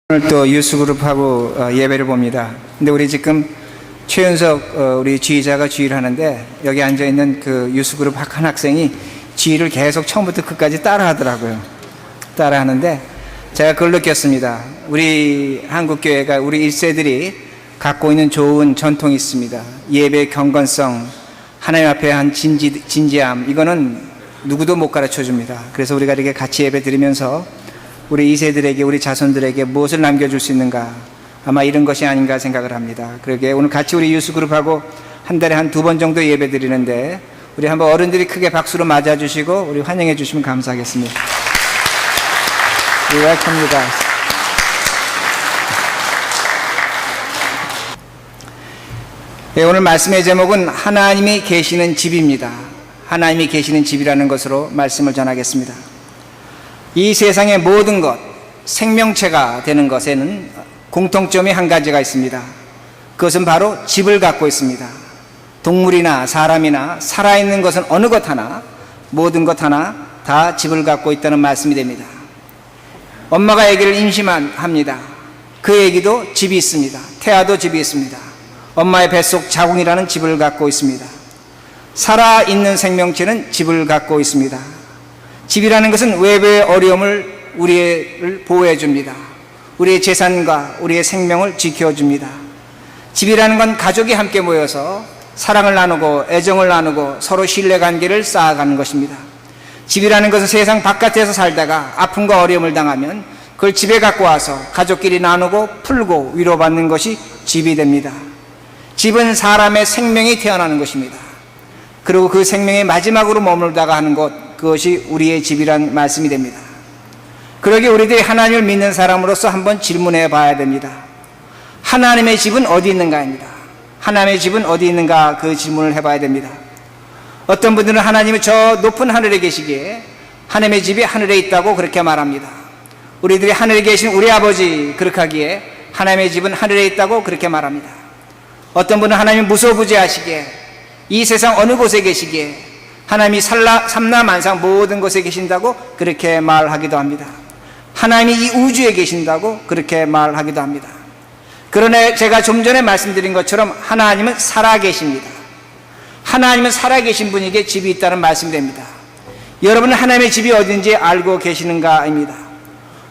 오늘 또 유스그룹하고 예배를 봅니다. 근데 우리 지금 최윤석 우리 지휘자가 지휘를 하는데 여기 앉아있는 그 유스그룹 한 학생이 지휘를 계속 처음부터 끝까지 따라 하더라고요. 따라 하는데 제가 그걸 느꼈습니다. 우리 한국교회가 우리 1세들이 갖고 있는 좋은 전통이 있습니다. 예배의 경건성, 하나님 앞에 한 진지함, 이거는 누구도 못 가르쳐 줍니다. 그래서 우리가 이렇게 같이 예배 드리면서 우리 2세들에게, 우리 자손들에게 무엇을 남겨줄 수 있는가, 아마 이런 것이 아닌가 생각을 합니다. 그러게 오늘 같이 우리 유스그룹하고 한 달에 한 2번 정도 예배 드리는데 우리 한번 어른들이 크게 박수로 맞아주시고 우리 환영해 주시면 감사하겠습니다. We welcome you guys. 네, 오늘 말씀의 제목은 하나님이 계시는 집입니다. 하나님이 계시는 집이라는 것으로 말씀을 전하겠습니다. 이 세상의 모든 것, 생명체가 되는 것에는 공통점이 한 가지가 있습니다. 그것은 바로 집을 갖고 있습니다. 동물이나 사람이나 살아있는 것은 어느 것 하나, 모든 것 하나 다 집을 갖고 있다는 말씀이 됩니다. 엄마가 아기를 임신합니다. 그 아기도 집이 있습니다. 태아도 집이 있습니다. 엄마의 뱃속 자궁이라는 집을 갖고 있습니다. 살아있는 생명체는 집을 갖고 있습니다. 집이라는 것은 외부의 어려움을 우리를 보호해 줍니다. 우리의 재산과 우리의 생명을 지켜줍니다. 집이라는 건 가족이 함께 모여서 사랑을 나누고 애정을 나누고 서로 신뢰관계를 쌓아가는 것입니다. 집이라는 것은 세상 바깥에서 살다가 아픔과 어려움을 당하면 그걸 집에 갖고 와서 가족끼리 나누고 풀고 위로받는 것이 집이 됩니다. 집은 사람의 생명이 태어나는 것입니다. 그리고 그 생명의 마지막으로 머물다가 하는 것, 그것이 우리의 집이란 말씀이 됩니다. 그러기에 우리들이 하나님을 믿는 사람으로서 한번 질문해 봐야 됩니다. 하나님의 집은 어디 있는가입니다. 하나님의 집은 어디 있는가, 그 질문을 해봐야 됩니다. 어떤 분들은 하나님이 저 높은 하늘에 계시기에 하나님의 집이 하늘에 있다고 그렇게 말합니다. 우리들이 하늘에 계신 우리 아버지 그렇게 하기에 하나님의 집은 하늘에 있다고 그렇게 말합니다. 어떤 분은 하나님이 무소부재하시기에 이 세상 어느 곳에 계시기에 하나님이 삼라만상 모든 곳에 계신다고 그렇게 말하기도 합니다. 하나님이 이 우주에 계신다고 그렇게 말하기도 합니다. 그러나 제가 좀 전에 말씀드린 것처럼 하나님은 살아계십니다. 하나님은 살아계신 분에게 집이 있다는 말씀이 됩니다. 여러분은 하나님의 집이 어딘지 알고 계시는가입니다.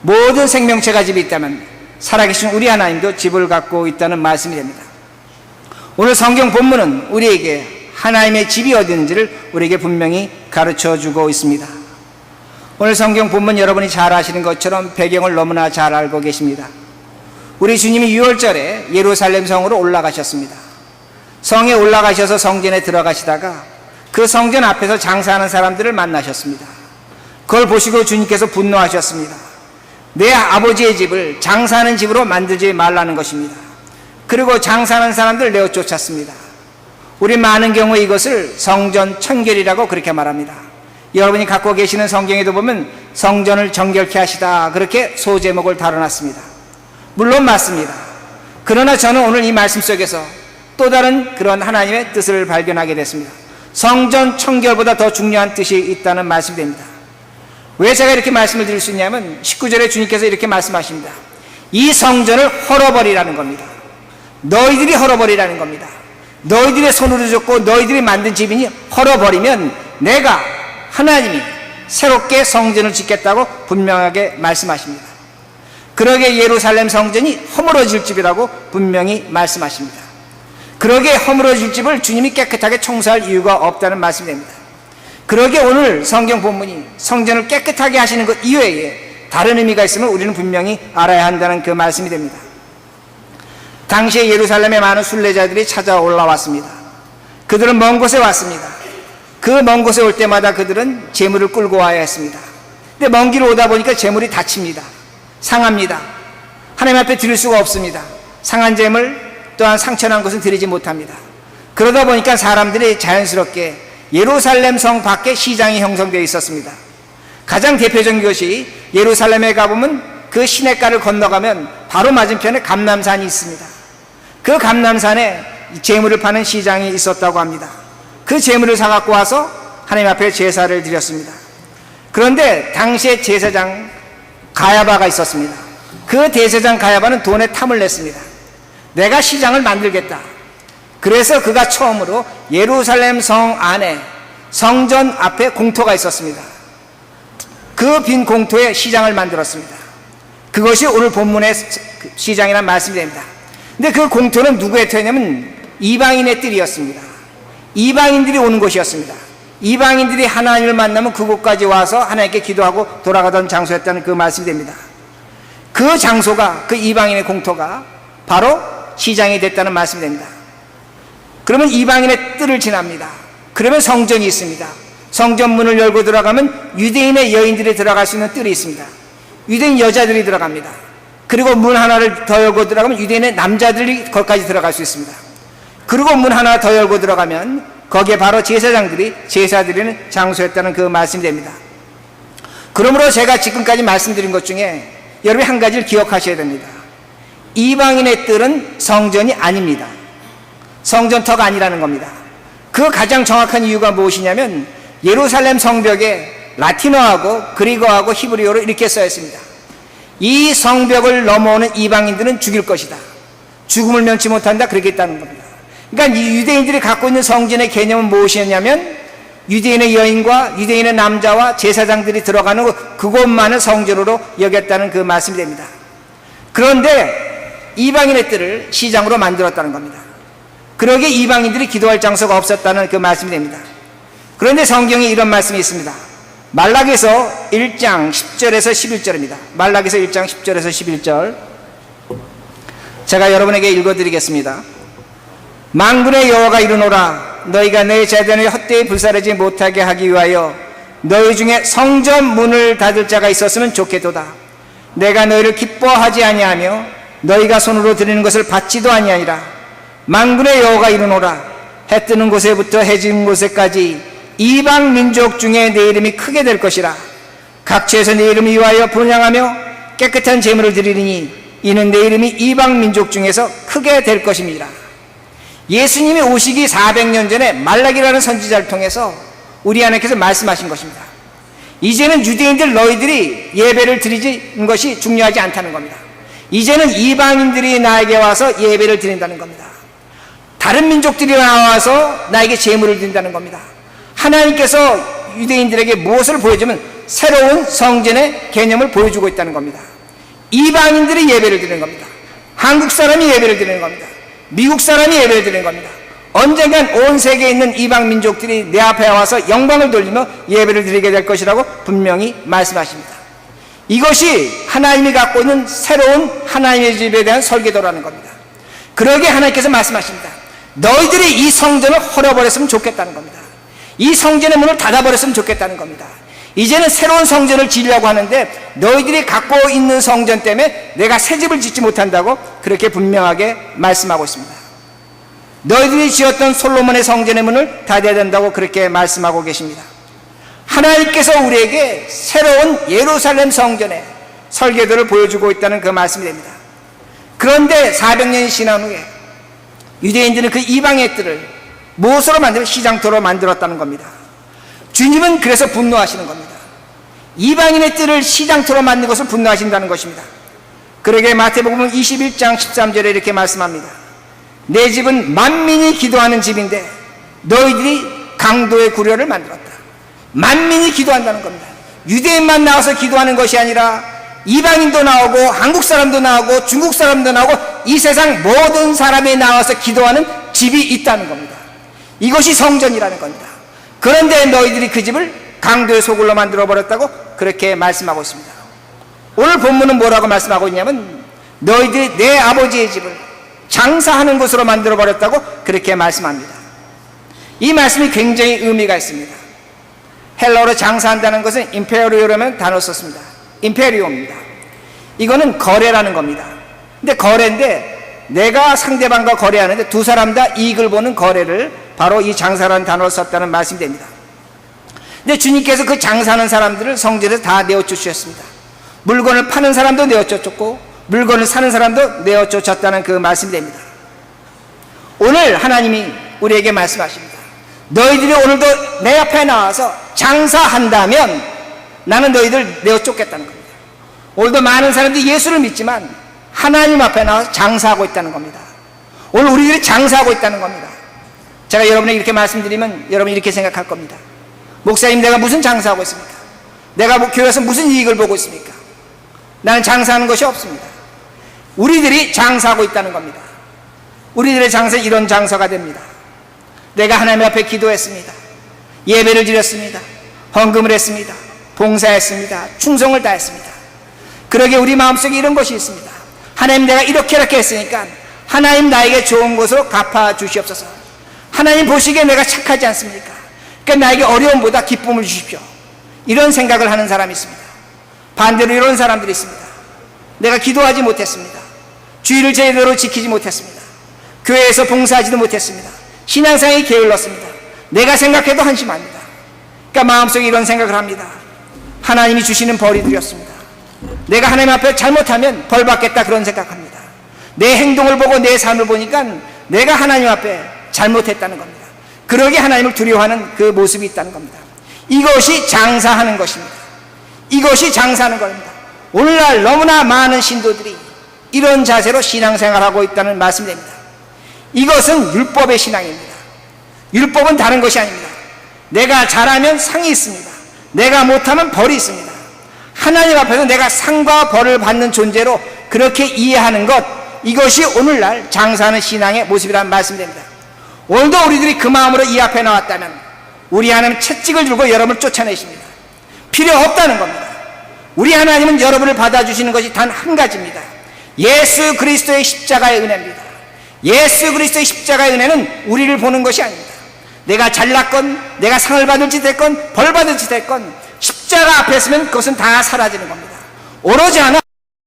모든 생명체가 집이 있다면 살아계신 우리 하나님도 집을 갖고 있다는 말씀이 됩니다. 오늘 성경 본문은 우리에게 하나님의 집이 어디 있는지를 우리에게 분명히 가르쳐주고 있습니다. 오늘 성경 본문 여러분이 잘 아시는 것처럼 배경을 너무나 잘 알고 계십니다. 우리 주님이 6월절에 예루살렘 성으로 올라가셨습니다. 성에 올라가셔서 성전에 들어가시다가 그 성전 앞에서 장사하는 사람들을 만나셨습니다. 그걸 보시고 주님께서 분노하셨습니다. 내 아버지의 집을 장사하는 집으로 만들지 말라는 것입니다. 그리고 장사하는 사람들을 내어 쫓았습니다. 우리 많은 경우에 이것을 성전 청결이라고 그렇게 말합니다. 여러분이 갖고 계시는 성경에도 보면 성전을 정결케 하시다, 그렇게 소제목을 달아놨습니다. 물론 맞습니다. 그러나 저는 오늘 이 말씀 속에서 또 다른 그런 하나님의 뜻을 발견하게 됐습니다. 성전 청결보다 더 중요한 뜻이 있다는 말씀이 됩니다. 왜 제가 이렇게 말씀을 드릴 수 있냐면 19절에 주님께서 이렇게 말씀하십니다. 이 성전을 헐어버리라는 겁니다. 너희들이 헐어버리라는 겁니다. 너희들의 손으로 줬고 너희들이 만든 집이니 헐어버리면 내가 하나님이 새롭게 성전을 짓겠다고 분명하게 말씀하십니다. 그러게 예루살렘 성전이 허물어질 집이라고 분명히 말씀하십니다. 그러게 허물어질 집을 주님이 깨끗하게 청소할 이유가 없다는 말씀이 됩니다. 그러게 오늘 성경 본문이 성전을 깨끗하게 하시는 것 이외에 다른 의미가 있음을 우리는 분명히 알아야 한다는 그 말씀이 됩니다. 당시에 예루살렘에 많은 순례자들이 찾아 올라왔습니다. 그들은 먼 곳에 왔습니다. 그 먼 곳에 올 때마다 그들은 재물을 끌고 와야 했습니다. 근데 먼 길을 오다 보니까 재물이 다칩니다. 상합니다. 하나님 앞에 드릴 수가 없습니다. 상한 재물 또한 상처난 것은 드리지 못합니다. 그러다 보니까 사람들이 자연스럽게 예루살렘 성 밖에 시장이 형성되어 있었습니다. 가장 대표적인 것이 예루살렘에 가보면 그 시냇가를 건너가면 바로 맞은편에 감람산이 있습니다. 그 감람산에 재물을 파는 시장이 있었다고 합니다. 그 재물을 사갖고 와서 하나님 앞에 제사를 드렸습니다. 그런데 당시에 제사장 가야바가 있었습니다. 그 대제사장 가야바는 돈에 탐을 냈습니다. 내가 시장을 만들겠다. 그래서 그가 처음으로 예루살렘 성 안에 성전 앞에 공터가 있었습니다. 그 빈 공터에 시장을 만들었습니다. 그것이 오늘 본문의 시장이라는 말씀이 됩니다. 근데 그 공터는 누구의 터냐면 이방인의 뜰이었습니다. 이방인들이 오는 곳이었습니다. 이방인들이 하나님을 만나면 그곳까지 와서 하나님께 기도하고 돌아가던 장소였다는 그 말씀이 됩니다. 그 장소가, 그 이방인의 공터가 바로 시장이 됐다는 말씀이 됩니다. 그러면 이방인의 뜰을 지납니다. 그러면 성전이 있습니다. 성전 문을 열고 들어가면 유대인의 여인들이 들어갈 수 있는 뜰이 있습니다. 유대인 여자들이 들어갑니다. 그리고 문 하나를 더 열고 들어가면 유대인의 남자들이 거기까지 들어갈 수 있습니다. 그리고 문 하나 더 열고 들어가면 거기에 바로 제사장들이 제사 드리는 장소였다는 그 말씀이 됩니다. 그러므로 제가 지금까지 말씀드린 것 중에 여러분이 한 가지를 기억하셔야 됩니다. 이방인의 뜰은 성전이 아닙니다. 성전터가 아니라는 겁니다. 그 가장 정확한 이유가 무엇이냐면 예루살렘 성벽에 라틴어하고 그리거하고 히브리어로 이렇게 써 있습니다. 이 성벽을 넘어오는 이방인들은 죽일 것이다. 죽음을 면치 못한다. 그렇게 했다는 겁니다. 그러니까 이 유대인들이 갖고 있는 성전의 개념은 무엇이었냐면 유대인의 여인과 유대인의 남자와 제사장들이 들어가는 그곳만을 성전으로 여겼다는 그 말씀이 됩니다. 그런데 이방인의 뜰을 시장으로 만들었다는 겁니다. 그러기에 이방인들이 기도할 장소가 없었다는 그 말씀이 됩니다. 그런데 성경에 이런 말씀이 있습니다. 말라기서 1장 10절에서 11절입니다. 말라기서 1장 10절에서 11절 제가 여러분에게 읽어드리겠습니다. 만군의 여호와가 이르노라 너희가 내 제단을 헛되이 불사르지 못하게 하기 위하여 너희 중에 성전 문을 닫을 자가 있었으면 좋겠도다. 내가 너희를 기뻐하지 아니하며 너희가 손으로 드리는 것을 받지도 아니하니라. 만군의 여호와가 이르노라 해 뜨는 곳에부터 해 지는 곳에까지 이방 민족 중에 내 이름이 크게 될 것이라. 각처에서 내 이름을 위하여 분향하며 깨끗한 제물을 드리리니 이는 내 이름이 이방 민족 중에서 크게 될 것임이라. 예수님이 오시기 400년 전에 말라기라는 선지자를 통해서 우리 하나님께서 말씀하신 것입니다. 이제는 유대인들 너희들이 예배를 드리는 것이 중요하지 않다는 겁니다. 이제는 이방인들이 나에게 와서 예배를 드린다는 겁니다. 다른 민족들이 나와서 나에게 제물을 드린다는 겁니다. 하나님께서 유대인들에게 무엇을 보여주면 새로운 성전의 개념을 보여주고 있다는 겁니다. 이방인들이 예배를 드리는 겁니다. 한국 사람이 예배를 드리는 겁니다. 미국 사람이 예배를 드리는 겁니다. 언젠간 온 세계에 있는 이방 민족들이 내 앞에 와서 영광을 돌리며 예배를 드리게 될 것이라고 분명히 말씀하십니다. 이것이 하나님이 갖고 있는 새로운 하나님의 집에 대한 설계도라는 겁니다. 그러기에 하나님께서 말씀하십니다. 너희들이 이 성전을 헐어버렸으면 좋겠다는 겁니다. 이 성전의 문을 닫아버렸으면 좋겠다는 겁니다. 이제는 새로운 성전을 지으려고 하는데 너희들이 갖고 있는 성전 때문에 내가 새 집을 짓지 못한다고 그렇게 분명하게 말씀하고 있습니다. 너희들이 지었던 솔로몬의 성전의 문을 닫아야 된다고 그렇게 말씀하고 계십니다. 하나님께서 우리에게 새로운 예루살렘 성전의 설계도를 보여주고 있다는 그 말씀이 됩니다. 그런데 400년이 지난 후에 유대인들은 그 이방의 뜰을 무엇으로 만들면 시장터로 만들었다는 겁니다. 주님은 그래서 분노하시는 겁니다. 이방인의 뜰을 시장터로 만든 것을 분노하신다는 것입니다. 그러게 마태복음 21장 13절에 이렇게 말씀합니다. 내 집은 만민이 기도하는 집인데 너희들이 강도의 구려를 만들었다. 만민이 기도한다는 겁니다. 유대인만 나와서 기도하는 것이 아니라 이방인도 나오고 한국 사람도 나오고 중국 사람도 나오고 이 세상 모든 사람이 나와서 기도하는 집이 있다는 겁니다. 이것이 성전이라는 겁니다. 그런데 너희들이 그 집을 강도의 소굴로 만들어버렸다고 그렇게 말씀하고 있습니다. 오늘 본문은 뭐라고 말씀하고 있냐면 너희들이 내 아버지의 집을 장사하는 곳으로 만들어버렸다고 그렇게 말씀합니다. 이 말씀이 굉장히 의미가 있습니다. 헬라어로 장사한다는 것은 임페리오라는 단어 썼습니다. 임페리오입니다. 이거는 거래라는 겁니다. 근데 거래인데 내가 상대방과 거래하는데 두 사람 다 이익을 보는 거래를 바로 이 장사라는 단어를 썼다는 말씀이 됩니다. 근데 주님께서 그 장사하는 사람들을 성전에서 다 내어쫓으셨습니다. 물건을 파는 사람도 내어쫓았고 물건을 사는 사람도 내어쫓았다는 그 말씀이 됩니다. 오늘 하나님이 우리에게 말씀하십니다. 너희들이 오늘도 내 앞에 나와서 장사한다면 나는 너희들 내어쫓겠다는 겁니다. 오늘도 많은 사람들이 예수를 믿지만 하나님 앞에 나와서 장사하고 있다는 겁니다. 오늘 우리들이 장사하고 있다는 겁니다. 제가 여러분에게 이렇게 말씀드리면 여러분이 이렇게 생각할 겁니다. 목사님, 내가 무슨 장사하고 있습니까? 내가 교회에서 무슨 이익을 보고 있습니까? 나는 장사하는 것이 없습니다. 우리들이 장사하고 있다는 겁니다. 우리들의 장사는 이런 장사가 됩니다. 내가 하나님 앞에 기도했습니다. 예배를 드렸습니다. 헌금을 했습니다. 봉사했습니다. 충성을 다했습니다. 그러게 우리 마음속에 이런 것이 있습니다. 하나님, 내가 이렇게 했으니까 하나님 나에게 좋은 것으로 갚아 주시옵소서. 하나님 보시기에 내가 착하지 않습니까? 그러니까 나에게 어려움보다 기쁨을 주십시오. 이런 생각을 하는 사람이 있습니다. 반대로 이런 사람들이 있습니다. 내가 기도하지 못했습니다. 주의를 제대로 지키지 못했습니다. 교회에서 봉사하지도 못했습니다. 신앙생활이 게을렀습니다. 내가 생각해도 한심합니다. 그러니까 마음속에 이런 생각을 합니다. 하나님이 주시는 벌이 드렸습니다. 내가 하나님 앞에 잘못하면 벌 받겠다, 그런 생각합니다. 내 행동을 보고 내 삶을 보니까 내가 하나님 앞에 잘못했다는 겁니다. 그러게 하나님을 두려워하는 그 모습이 있다는 겁니다. 이것이 장사하는 것입니다. 이것이 장사하는 겁니다. 오늘날 너무나 많은 신도들이 이런 자세로 신앙생활하고 있다는 말씀이 됩니다. 이것은 율법의 신앙입니다. 율법은 다른 것이 아닙니다. 내가 잘하면 상이 있습니다. 내가 못하면 벌이 있습니다. 하나님 앞에서 내가 상과 벌을 받는 존재로 그렇게 이해하는 것, 이것이 오늘날 장사하는 신앙의 모습이라는 말씀이 됩니다. 오늘도 우리들이 그 마음으로 이 앞에 나왔다면 우리 하나님 채찍을 들고 여러분을 쫓아내십니다. 필요 없다는 겁니다. 우리 하나님은 여러분을 받아주시는 것이 단 한 가지입니다. 예수 그리스도의 십자가의 은혜입니다. 예수 그리스도의 십자가의 은혜는 우리를 보는 것이 아닙니다. 내가 잘났건 내가 상을 받을지 됐건 벌 받을지 됐건 십자가 앞에 서면 그것은 다 사라지는 겁니다. 오로지 하나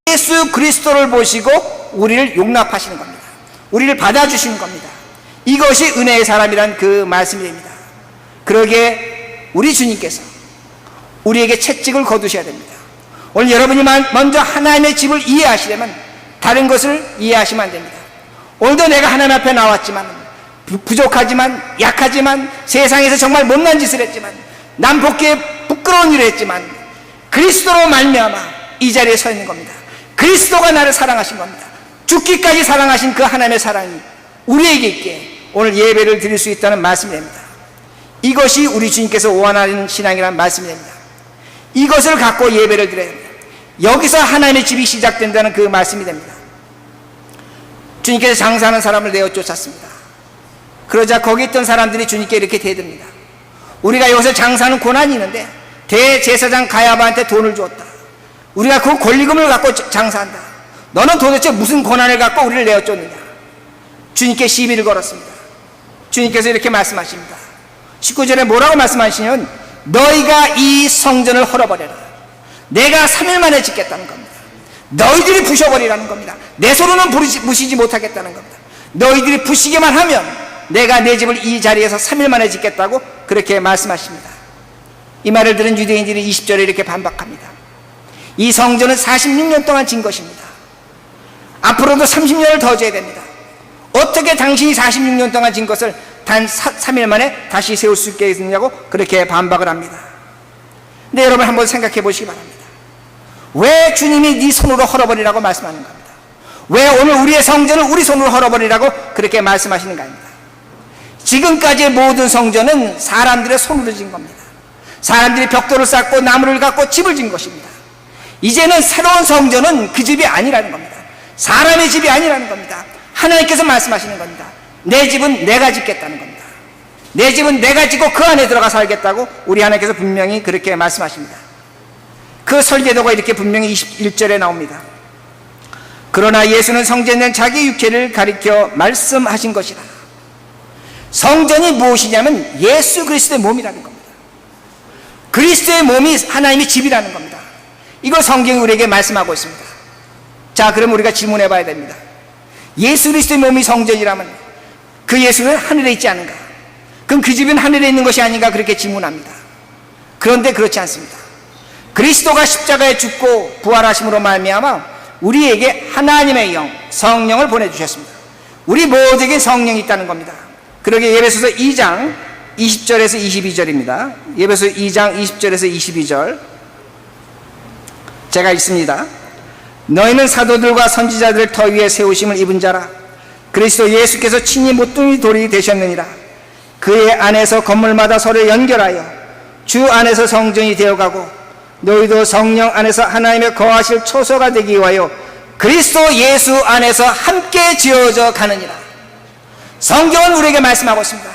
예수 그리스도를 보시고 우리를 용납하시는 겁니다. 우리를 받아주시는 겁니다. 이것이 은혜의 사람이란 그 말씀이 됩니다. 그러기에 우리 주님께서 우리에게 채찍을 거두셔야 됩니다. 오늘 여러분이 먼저 하나님의 집을 이해하시려면 다른 것을 이해하시면 안 됩니다. 오늘도 내가 하나님 앞에 나왔지만 부족하지만 약하지만 세상에서 정말 못난 짓을 했지만 남 복귀에 부끄러운 일을 했지만 그리스도로 말미암아 이 자리에 서 있는 겁니다. 그리스도가 나를 사랑하신 겁니다. 죽기까지 사랑하신 그 하나님의 사랑이 우리에게 있기에 오늘 예배를 드릴 수 있다는 말씀이 됩니다. 이것이 우리 주님께서 원하는 신앙이라는 말씀이 됩니다. 이것을 갖고 예배를 드려야 됩니다. 여기서 하나님의 집이 시작된다는 그 말씀이 됩니다. 주님께서 장사하는 사람을 내어 쫓았습니다. 그러자 거기 있던 사람들이 주님께 이렇게 대듭니다. 우리가 여기서 장사하는 고난이 있는데 대제사장 가야바한테 돈을 주었다. 우리가 그 권리금을 갖고 장사한다. 너는 도대체 무슨 고난을 갖고 우리를 내어 쫓느냐. 주님께 시비를 걸었습니다. 주님께서 이렇게 말씀하십니다. 19절에 뭐라고 말씀하시냐면 너희가 이 성전을 헐어버려라. 내가 3일 만에 짓겠다는 겁니다. 너희들이 부셔버리라는 겁니다. 내 손으로는 부시지 못하겠다는 겁니다. 너희들이 부시기만 하면 내가 내 집을 이 자리에서 3일 만에 짓겠다고 그렇게 말씀하십니다. 이 말을 들은 유대인들이 20절에 이렇게 반박합니다. 이 성전은 46년 동안 진 것입니다. 앞으로도 30년을 더 줘야 됩니다. 어떻게 당신이 46년 동안 진 것을 단 3일 만에 다시 세울 수 있겠느냐고 그렇게 반박을 합니다. 근데 여러분 한번 생각해 보시기 바랍니다. 왜 주님이 네 손으로 헐어버리라고 말씀하는 겁니다. 왜 오늘 우리의 성전을 우리 손으로 헐어버리라고 그렇게 말씀하시는가 합니다. 지금까지의 모든 성전은 사람들의 손으로 진 겁니다. 사람들이 벽돌을 쌓고 나무를 갖고 집을 진 것입니다. 이제는 새로운 성전은 그 집이 아니라는 겁니다. 사람의 집이 아니라는 겁니다. 하나님께서 말씀하시는 겁니다. 내 집은 내가 짓겠다는 겁니다. 내 집은 내가 짓고 그 안에 들어가 살겠다고 우리 하나님께서 분명히 그렇게 말씀하십니다. 그 설계도가 이렇게 분명히 21절에 나옵니다. 그러나 예수는 성전된 자기 육체를 가리켜 말씀하신 것이라. 성전이 무엇이냐면 예수 그리스도의 몸이라는 겁니다. 그리스도의 몸이 하나님의 집이라는 겁니다. 이걸 성경이 우리에게 말씀하고 있습니다. 자, 그럼 우리가 질문해 봐야 됩니다. 예수 그리스도의 몸이 성전이라면 그 예수는 하늘에 있지 않은가? 그럼 그 집은 하늘에 있는 것이 아닌가? 그렇게 질문합니다. 그런데 그렇지 않습니다. 그리스도가 십자가에 죽고 부활하심으로 말미암아 우리에게 하나님의 영, 성령을 보내주셨습니다. 우리 모두에게 성령이 있다는 겁니다. 그러게 예배소서 2장 20절에서 22절입니다. 예배소 2장 20절에서 22절 제가 읽습니다. 너희는 사도들과 선지자들을 터 위에 세우심을 입은 자라. 그리스도 예수께서 친히 모퉁이 돌이 되셨느니라. 그의 안에서 건물마다 서로 연결하여 주 안에서 성전이 되어가고 너희도 성령 안에서 하나님의 거하실 초소가 되기 위하여 그리스도 예수 안에서 함께 지어져 가느니라. 성경은 우리에게 말씀하고 있습니다.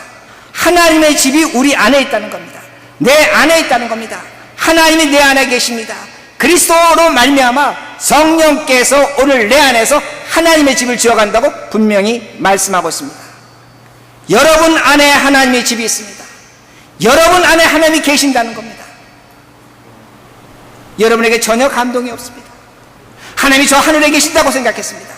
하나님의 집이 우리 안에 있다는 겁니다. 내 안에 있다는 겁니다. 하나님이 내 안에 계십니다. 그리스도로 말미암아 성령께서 오늘 내 안에서 하나님의 집을 지어간다고 분명히 말씀하고 있습니다. 여러분 안에 하나님의 집이 있습니다. 여러분 안에 하나님이 계신다는 겁니다. 여러분에게 전혀 감동이 없습니다. 하나님이 저 하늘에 계신다고 생각했습니다.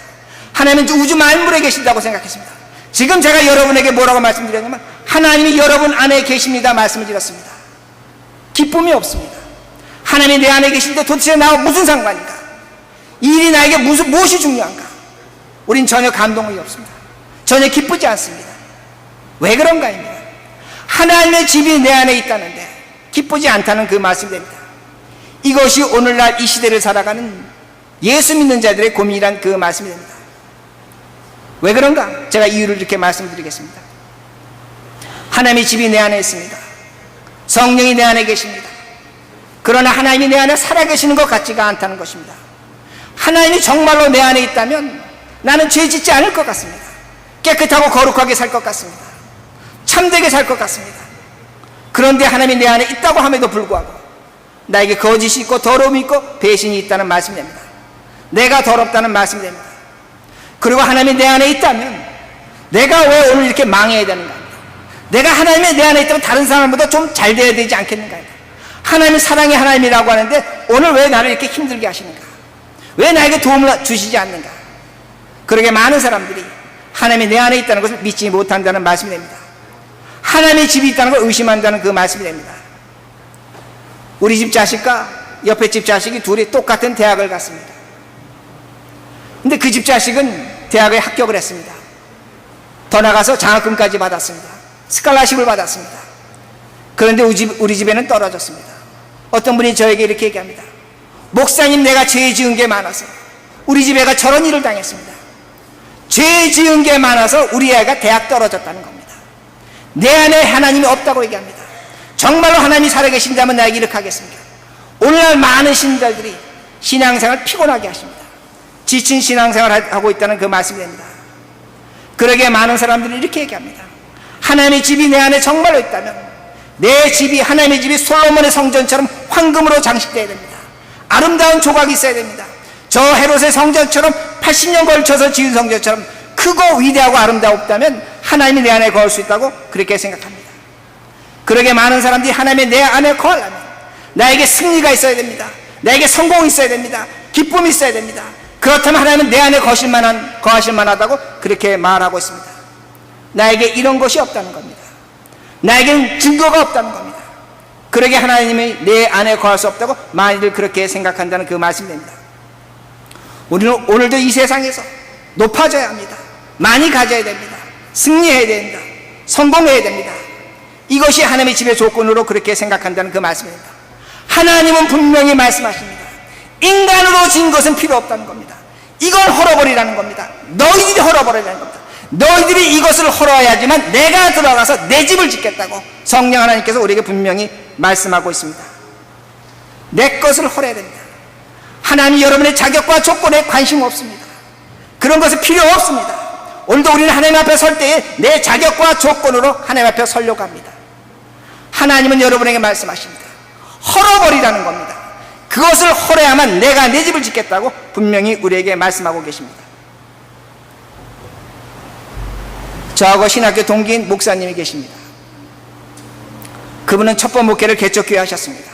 하나님은 우주 만물에 계신다고 생각했습니다. 지금 제가 여러분에게 뭐라고 말씀드렸냐면 하나님이 여러분 안에 계십니다 말씀을 드렸습니다. 기쁨이 없습니다. 하나님이 내 안에 계신데 도대체 나와 무슨 상관인가? 이 일이 나에게 무엇이 중요한가? 우린 전혀 감동이 없습니다. 전혀 기쁘지 않습니다. 왜 그런가입니다. 하나님의 집이 내 안에 있다는데 기쁘지 않다는 그 말씀이 됩니다. 이것이 오늘날 이 시대를 살아가는 예수 믿는 자들의 고민이란 그 말씀이 됩니다. 왜 그런가? 제가 이유를 이렇게 말씀드리겠습니다. 하나님의 집이 내 안에 있습니다. 성령이 내 안에 계십니다. 그러나 하나님이 내 안에 살아계시는 것 같지가 않다는 것입니다. 하나님이 정말로 내 안에 있다면 나는 죄 짓지 않을 것 같습니다. 깨끗하고 거룩하게 살 것 같습니다. 참되게 살 것 같습니다. 그런데 하나님이 내 안에 있다고 함에도 불구하고 나에게 거짓이 있고 더러움이 있고 배신이 있다는 말씀이 됩니다. 내가 더럽다는 말씀이 됩니다. 그리고 하나님이 내 안에 있다면 내가 왜 오늘 이렇게 망해야 되는가? 내가 하나님이 내 안에 있다면 다른 사람보다 좀 잘 돼야 되지 않겠는가? 하나님은 사랑의 하나님이라고 하는데 오늘 왜 나를 이렇게 힘들게 하시는가? 왜 나에게 도움을 주시지 않는가? 그러게 많은 사람들이 하나님이 내 안에 있다는 것을 믿지 못한다는 말씀이 됩니다. 하나님의 집이 있다는 걸 의심한다는 그 말씀이 됩니다. 우리 집 자식과 옆에 집 자식이 둘이 똑같은 대학을 갔습니다. 근데 그 집 자식은 대학에 합격을 했습니다. 더 나가서 장학금까지 받았습니다. 스칼라십을 받았습니다. 그런데 우리 집에는 떨어졌습니다. 어떤 분이 저에게 이렇게 얘기합니다. 목사님, 내가 죄 지은 게 많아서 우리 집 애가 저런 일을 당했습니다. 죄 지은 게 많아서 우리 애가 대학 떨어졌다는 겁니다. 내 안에 하나님이 없다고 얘기합니다. 정말로 하나님이 살아계신다면 나에게 이렇게 하겠습니까? 오늘날 많은 신자들이 신앙생활 피곤하게 하십니다. 지친 신앙생활을 하고 있다는 그 말씀이 됩니다. 그러기에 많은 사람들이 이렇게 얘기합니다. 하나님의 집이 내 안에 정말로 있다면 내 집이, 하나님의 집이 솔로몬의 성전처럼 황금으로 장식되어야 됩니다. 아름다운 조각이 있어야 됩니다. 저 헤롯의 성전처럼 80년 걸쳐서 지은 성전처럼 크고 위대하고 아름다웠다면 하나님이 내 안에 거할 수 있다고 그렇게 생각합니다. 그러게 많은 사람들이 하나님이 내 안에 거하려면 나에게 승리가 있어야 됩니다. 나에게 성공이 있어야 됩니다. 기쁨이 있어야 됩니다. 그렇다면 하나님은 내 안에 거하실 만하다고 그렇게 말하고 있습니다. 나에게 이런 것이 없다는 겁니다. 나에게는 증거가 없다는 겁니다. 그러게 하나님이 내 안에 거할 수 없다고 많이들 그렇게 생각한다는 그 말씀이 됩니다. 우리는 오늘도 이 세상에서 높아져야 합니다. 많이 가져야 됩니다. 승리해야 됩니다. 성공해야 됩니다. 이것이 하나님의 집의 조건으로 그렇게 생각한다는 그 말씀입니다. 하나님은 분명히 말씀하십니다. 인간으로 지은 것은 필요 없다는 겁니다. 이걸 헐어버리라는 겁니다. 너희들이 헐어버리라는 겁니다. 너희들이 이것을 헐어야지만 내가 들어가서 내 집을 짓겠다고 성령 하나님께서 우리에게 분명히 말씀하고 있습니다. 내 것을 헐어야 됩니다. 하나님이 여러분의 자격과 조건에 관심 없습니다. 그런 것은 필요 없습니다. 오늘도 우리는 하나님 앞에 설 때에 내 자격과 조건으로 하나님 앞에 서려고 합니다. 하나님은 여러분에게 말씀하십니다. 헐어버리라는 겁니다. 그것을 헐어야만 내가 내 집을 짓겠다고 분명히 우리에게 말씀하고 계십니다. 저하고 신학교 동기인 목사님이 계십니다. 그분은 첫 번 목회를 개척교회 하셨습니다.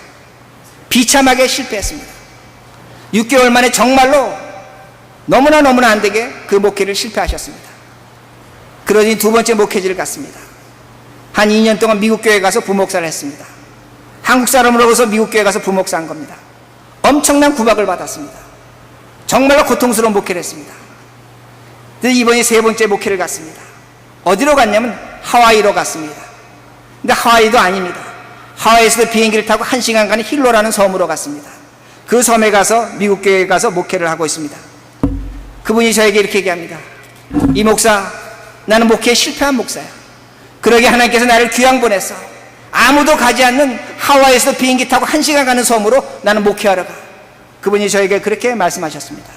비참하게 실패했습니다. 6개월 만에 정말로 너무나 안 되게 그 목회를 실패하셨습니다. 그러니 두 번째 목회지를 갔습니다. 한 2년 동안 미국 교회에 가서 부목사를 했습니다. 한국 사람으로서 미국 교회에 가서 부목사한 겁니다. 엄청난 구박을 받았습니다. 정말로 고통스러운 목회를 했습니다. 그래서 이번이 세 번째 목회를 갔습니다. 어디로 갔냐면 하와이로 갔습니다. 근데 하와이도 아닙니다. 하와이에서도 비행기를 타고 1시간간의 힐로라는 섬으로 갔습니다. 그 섬에 가서 미국 교회에 가서 목회를 하고 있습니다. 그분이 저에게 이렇게 얘기합니다. 이 목사, 나는 목회에 실패한 목사야. 그러게 하나님께서 나를 귀양 보냈어. 아무도 가지 않는 하와이에서 비행기 타고 1시간 가는 섬으로 나는 목회하러 가. 그분이 저에게 그렇게 말씀하셨습니다.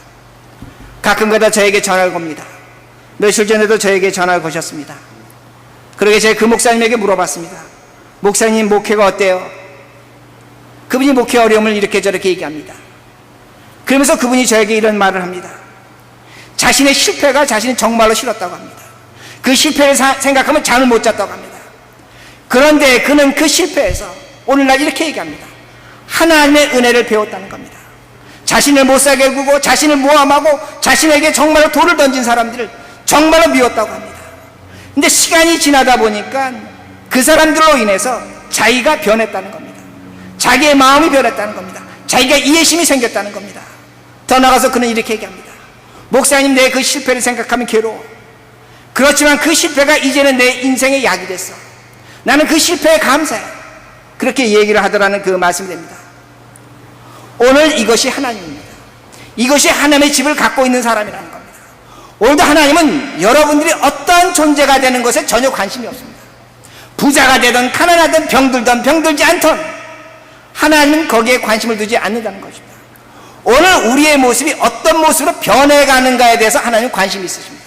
가끔가다 저에게 전화를 겁니다. 며칠 전에도 저에게 전화를 거셨습니다. 그러게 제가 그 목사님에게 물어봤습니다. 목사님, 목회가 어때요? 그분이 목회 어려움을 이렇게 저렇게 얘기합니다. 그러면서 그분이 저에게 이런 말을 합니다. 자신의 실패가 자신이 정말로 싫었다고 합니다. 그 실패를 생각하면 잠을 못 잤다고 합니다. 그런데 그는 그 실패에서 오늘날 이렇게 얘기합니다. 하나님의 은혜를 배웠다는 겁니다. 자신을 못살게 구고 자신을 모함하고 자신에게 정말로 돌을 던진 사람들을 정말로 미웠다고 합니다. 근데 시간이 지나다 보니까 그 사람들로 인해서 자기가 변했다는 겁니다. 자기의 마음이 변했다는 겁니다. 자기가 이해심이 생겼다는 겁니다. 더 나아가서 그는 이렇게 얘기합니다. 목사님, 내 그 실패를 생각하면 괴로워. 그렇지만 그 실패가 이제는 내 인생의 약이 됐어. 나는 그 실패에 감사해. 그렇게 얘기를 하더라는 그 말씀이 됩니다. 오늘 이것이 하나님입니다. 이것이 하나님의 집을 갖고 있는 사람이라는 겁니다. 오늘도 하나님은 여러분들이 어떠한 존재가 되는 것에 전혀 관심이 없습니다. 부자가 되든 가난하든 병들든 병들지 않든 하나님은 거기에 관심을 두지 않는다는 것입니다. 오늘 우리의 모습이 어떤 모습으로 변해가는가에 대해서 하나님은 관심이 있으십니다.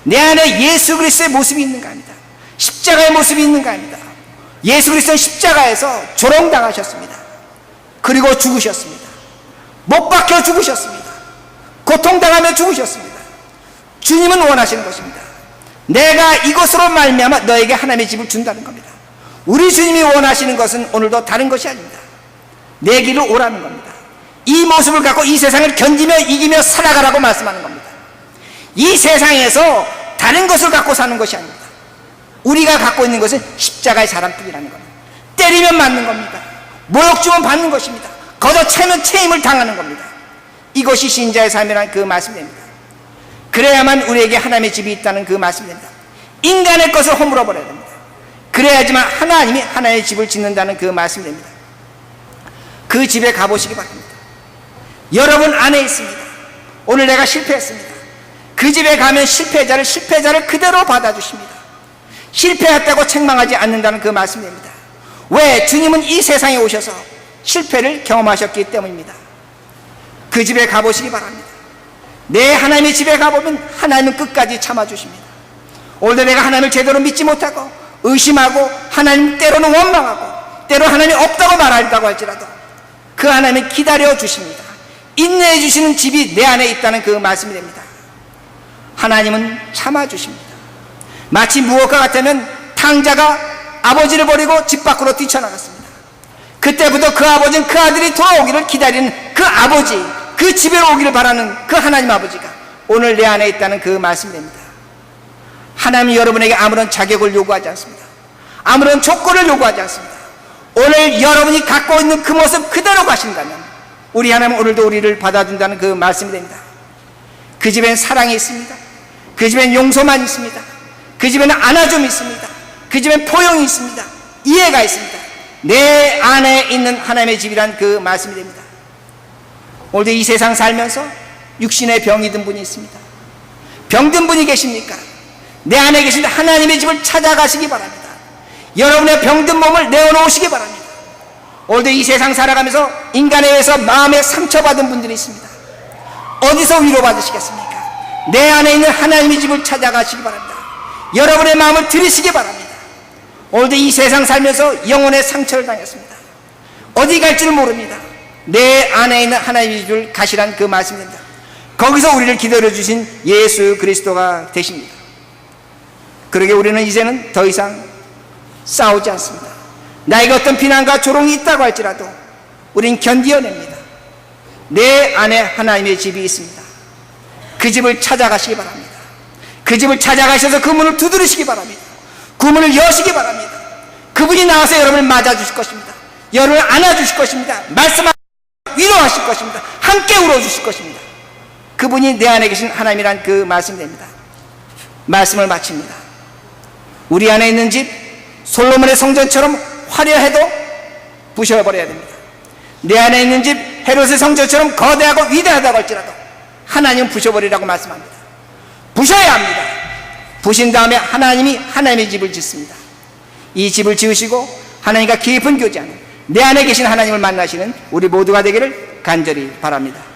내 안에 예수 그리스도의 모습이 있는가 합니다. 십자가의 모습이 있는가 합니다. 예수 그리스도는 십자가에서 조롱당하셨습니다. 그리고 죽으셨습니다. 못 박혀 죽으셨습니다. 고통당하며 죽으셨습니다. 주님은 원하시는 것입니다. 내가 이것으로 말미암아 너에게 하나님의 집을 준다는 겁니다. 우리 주님이 원하시는 것은 오늘도 다른 것이 아닙니다. 내 길로 오라는 겁니다. 이 모습을 갖고 이 세상을 견디며 이기며 살아가라고 말씀하는 겁니다. 이 세상에서 다른 것을 갖고 사는 것이 아닙니다. 우리가 갖고 있는 것은 십자가의 사람뿐이라는 겁니다. 때리면 맞는 겁니다. 모욕 주면 받는 것입니다. 걷어차면 체임을 당하는 겁니다. 이것이 신자의 삶이라는 그 말씀입니다. 그래야만 우리에게 하나님의 집이 있다는 그 말씀입니다. 인간의 것을 허물어 버려야 됩니다. 그래야지만 하나님이 하나님의 집을 짓는다는 그 말씀입니다. 그 집에 가보시기 바랍니다. 여러분 안에 있습니다. 오늘 내가 실패했습니다. 그 집에 가면 실패자를 그대로 받아주십니다. 실패했다고 책망하지 않는다는 그 말씀입니다. 왜? 주님은 이 세상에 오셔서 실패를 경험하셨기 때문입니다. 그 집에 가보시기 바랍니다. 내 하나님의 집에 가보면 하나님은 끝까지 참아주십니다. 오늘도 내가 하나님을 제대로 믿지 못하고 의심하고 하나님 때로는 원망하고 때로 하나님이 없다고 말한다고 할지라도 그 하나님은 기다려 주십니다. 인내해 주시는 집이 내 안에 있다는 그 말씀이 됩니다. 하나님은 참아주십니다. 마치 무엇과 같으면 탕자가 아버지를 버리고 집 밖으로 뛰쳐나갔습니다. 그때부터 그 아버지는 그 아들이 돌아오기를 기다리는 그 아버지, 그 집에로 오기를 바라는 그 하나님 아버지가 오늘 내 안에 있다는 그 말씀이 됩니다. 하나님이 여러분에게 아무런 자격을 요구하지 않습니다. 아무런 조건을 요구하지 않습니다. 오늘 여러분이 갖고 있는 그 모습 그대로 가신다면 우리 하나님 오늘도 우리를 받아준다는 그 말씀이 됩니다. 그 집엔 사랑이 있습니다. 그 집엔 용서만 있습니다. 그 집에는 안아줌이 있습니다. 그 집엔 포용이 있습니다. 이해가 있습니다. 내 안에 있는 하나님의 집이란 그 말씀이 됩니다. 오늘도 이 세상 살면서 육신의 병이 든 분이 있습니다. 병든 분이 계십니까? 내 안에 계신 하나님의 집을 찾아가시기 바랍니다. 여러분의 병든 몸을 내어놓으시기 바랍니다. 오늘도 이 세상 살아가면서 인간에 의해서 마음에 상처받은 분들이 있습니다. 어디서 위로받으시겠습니까? 내 안에 있는 하나님의 집을 찾아가시기 바랍니다. 여러분의 마음을 들이시기 바랍니다. 오늘도 이 세상 살면서 영혼의 상처를 당했습니다. 어디 갈지를 모릅니다. 내 안에 있는 하나님의 집을 가시란 그 말씀입니다. 거기서 우리를 기다려주신 예수 그리스도가 되십니다. 그러게 우리는 이제는 더 이상 싸우지 않습니다. 나에게 어떤 비난과 조롱이 있다고 할지라도 우린 견디어냅니다. 내 안에 하나님의 집이 있습니다. 그 집을 찾아가시기 바랍니다. 그 집을 찾아가셔서 그 문을 두드리시기 바랍니다. 그 문을 여시기 바랍니다. 그분이 나와서 여러분을 맞아주실 것입니다. 여러분을 안아주실 것입니다. 말씀하시고 위로하실 것입니다. 함께 울어주실 것입니다. 그분이 내 안에 계신 하나님이란 그 말씀이 됩니다. 말씀을 마칩니다. 우리 안에 있는 집 솔로몬의 성전처럼 화려해도 부셔버려야 됩니다. 내 안에 있는 집 헤롯의 성전처럼 거대하고 위대하다고 할지라도 하나님은 부셔버리라고 말씀합니다. 부셔야 합니다. 부신 다음에 하나님이 하나님의 집을 짓습니다. 이 집을 지으시고 하나님과 깊은 교제하는 내 안에 계신 하나님을 만나시는 우리 모두가 되기를 간절히 바랍니다.